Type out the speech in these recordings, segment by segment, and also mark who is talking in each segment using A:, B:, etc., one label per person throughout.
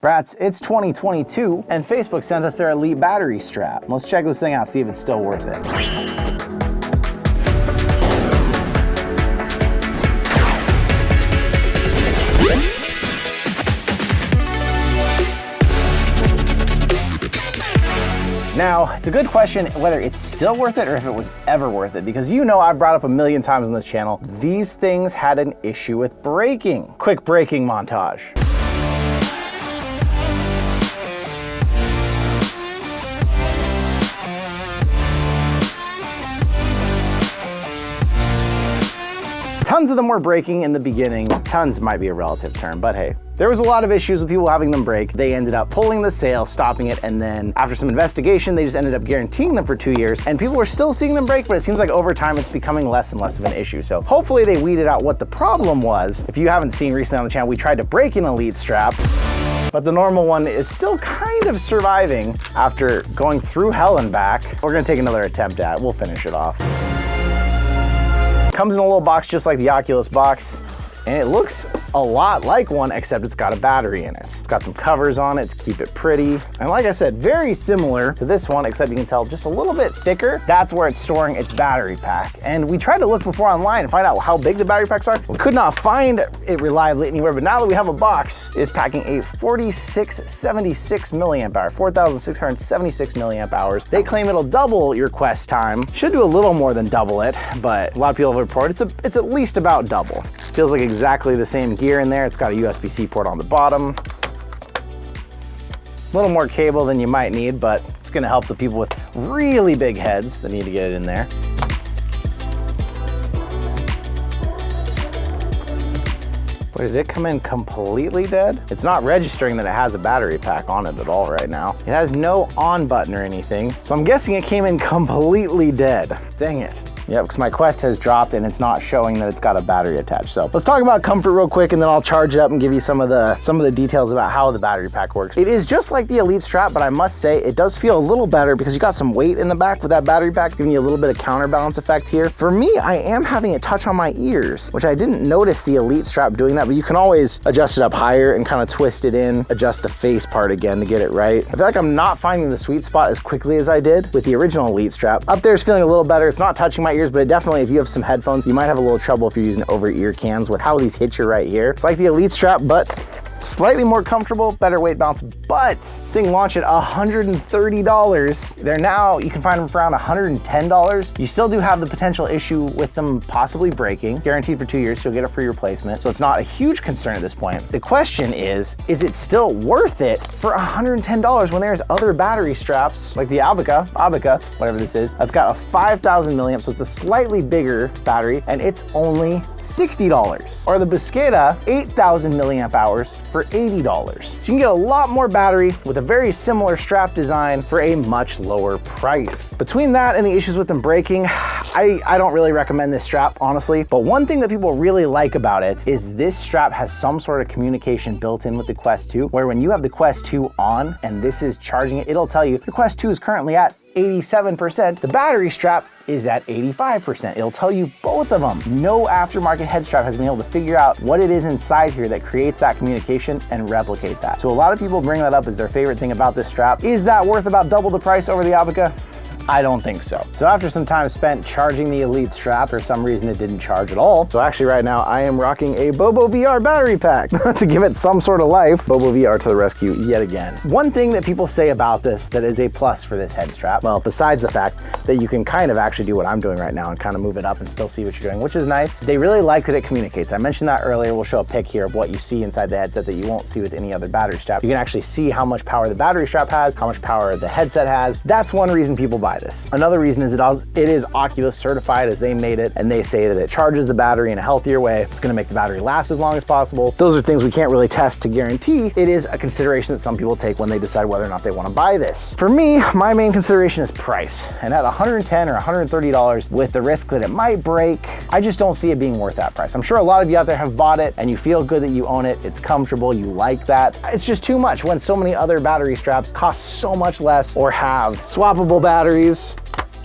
A: Brats, it's 2022 and Facebook sent us their Elite battery strap. Let's check this thing out, see if it's still worth it. Now, it's a good question whether it's still worth it or if it was ever worth it, because you know I've brought up a million times on this channel, these things had an issue with braking. Quick braking montage. Tons of them were breaking in the beginning. Tons might be a relative term, but hey. There was a lot of issues with people having them break. They ended up pulling the sale, stopping it, and then after some investigation, they just ended up guaranteeing them for 2 years, and people were still seeing them break, but it seems like over time it's becoming less and less of an issue. So hopefully they weeded out what the problem was. If you haven't seen recently on the channel, we tried to break an Elite strap, but the normal one is still kind of surviving after going through hell and back. We're gonna take another attempt at it. We'll finish it off. Comes in a little box just like the Oculus box, and it looks a lot like one, except it's got a battery in it. It's got some covers on it to keep it pretty. And like I said, very similar to this one, except you can tell just a little bit thicker. That's where it's storing its battery pack. And we tried to look before online and find out how big the battery packs are. We could not find it reliably anywhere, but now that we have a box, it's packing a 4676 milliamp hour, 4676 milliamp hours. They claim it'll double your Quest time. Should do a little more than double it, but a lot of people have reported it's at least about double. Feels like exactly the same gear in there. It's got a USB-C port on the bottom. A little more cable than you might need, but it's gonna help the people with really big heads that need to get it in there. Boy, did it come in completely dead? It's not registering that it has a battery pack on it at all right now. It has no on button or anything, so I'm guessing it came in completely dead. Dang it. Yep, because my Quest has dropped and it's not showing that it's got a battery attached. So let's talk about comfort real quick, and then I'll charge it up and give you some of the details about how the battery pack works. It is just like the Elite strap, but I must say it does feel a little better because you got some weight in the back with that battery pack, giving you a little bit of counterbalance effect here. For me, I am having it touch on my ears, which I didn't notice the Elite strap doing that, but you can always adjust it up higher and kind of twist it in, adjust the face part again to get it right. I feel like I'm not finding the sweet spot as quickly as I did with the original Elite strap. Up there is feeling a little better. It's not touching my ears, but it definitely, if you have some headphones, you might have a little trouble if you're using over-ear cans with how these hit you right here. It's like the Elite strap, but slightly more comfortable, better weight balance, but this thing launched at $130. They're now, you can find them for around $110. You still do have the potential issue with them possibly breaking, guaranteed for 2 years, so you'll get a free replacement. So it's not a huge concern at this point. The question is it still worth it for $110 when there's other battery straps like the Abaca, whatever this is, that's got a 5,000 milliamp, so it's a slightly bigger battery, and it's only $60. Or the Busqueda, 8,000 milliamp hours for $80. So you can get a lot more battery with a very similar strap design for a much lower price. Between that and the issues with them breaking, I don't really recommend this strap, honestly. But one thing that people really like about it is this strap has some sort of communication built in with the Quest 2, where when you have the Quest 2 on and this is charging it, it'll tell you your Quest 2 is currently at 87%. The battery strap is at 85%. It'll tell you both of them. No aftermarket head strap has been able to figure out what it is inside here that creates that communication and replicate that. So a lot of people bring that up as their favorite thing about this strap. Is that worth about double the price over the Abaca? I don't think so. So after some time spent charging the Elite strap, for some reason it didn't charge at all. So actually right now I am rocking a Bobo VR battery pack to give it some sort of life. Bobo VR to the rescue yet again. One thing that people say about this that is a plus for this head strap, well, besides the fact that you can kind of actually do what I'm doing right now and kind of move it up and still see what you're doing, which is nice. They really like that it communicates. I mentioned that earlier. We'll show a pic here of what you see inside the headset that you won't see with any other battery strap. You can actually see how much power the battery strap has, how much power the headset has. That's one reason people buy this. Another reason is it is Oculus certified, as they made it, and they say that it charges the battery in a healthier way. It's gonna make the battery last as long as possible. Those are things we can't really test to guarantee. It is a consideration that some people take when they decide whether or not they wanna buy this. For me, my main consideration is price. And at $110 or $130 with the risk that it might break, I just don't see it being worth that price. I'm sure a lot of you out there have bought it and you feel good that you own it. It's comfortable, you like that. It's just too much when so many other battery straps cost so much less or have swappable batteries.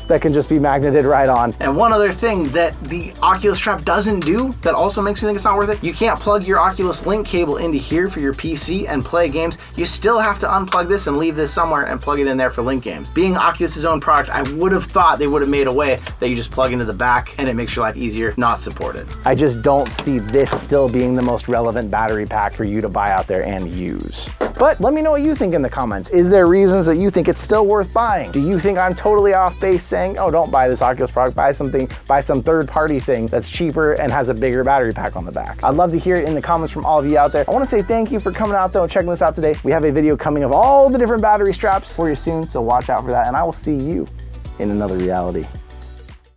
A: that can just be magneted right on. And one other thing that the Oculus strap doesn't do that also makes me think it's not worth it, you can't plug your Oculus Link cable into here for your PC and play games. You still have to unplug this and leave this somewhere and plug it in there for Link games. Being Oculus's own product, I would have thought they would have made a way that you just plug into the back and it makes your life easier. Not supported. I just don't see this still being the most relevant battery pack for you to buy out there and use. But let me know what you think in the comments. Is there reasons that you think it's still worth buying? Do you think I'm totally off base saying, oh, don't buy this Oculus product, buy some third-party thing that's cheaper and has a bigger battery pack on the back? I'd love to hear it in the comments from all of you out there. I want to say thank you for coming out though and checking this out today. We have a video coming of all the different battery straps for you soon, so watch out for that, and I will see you in another reality.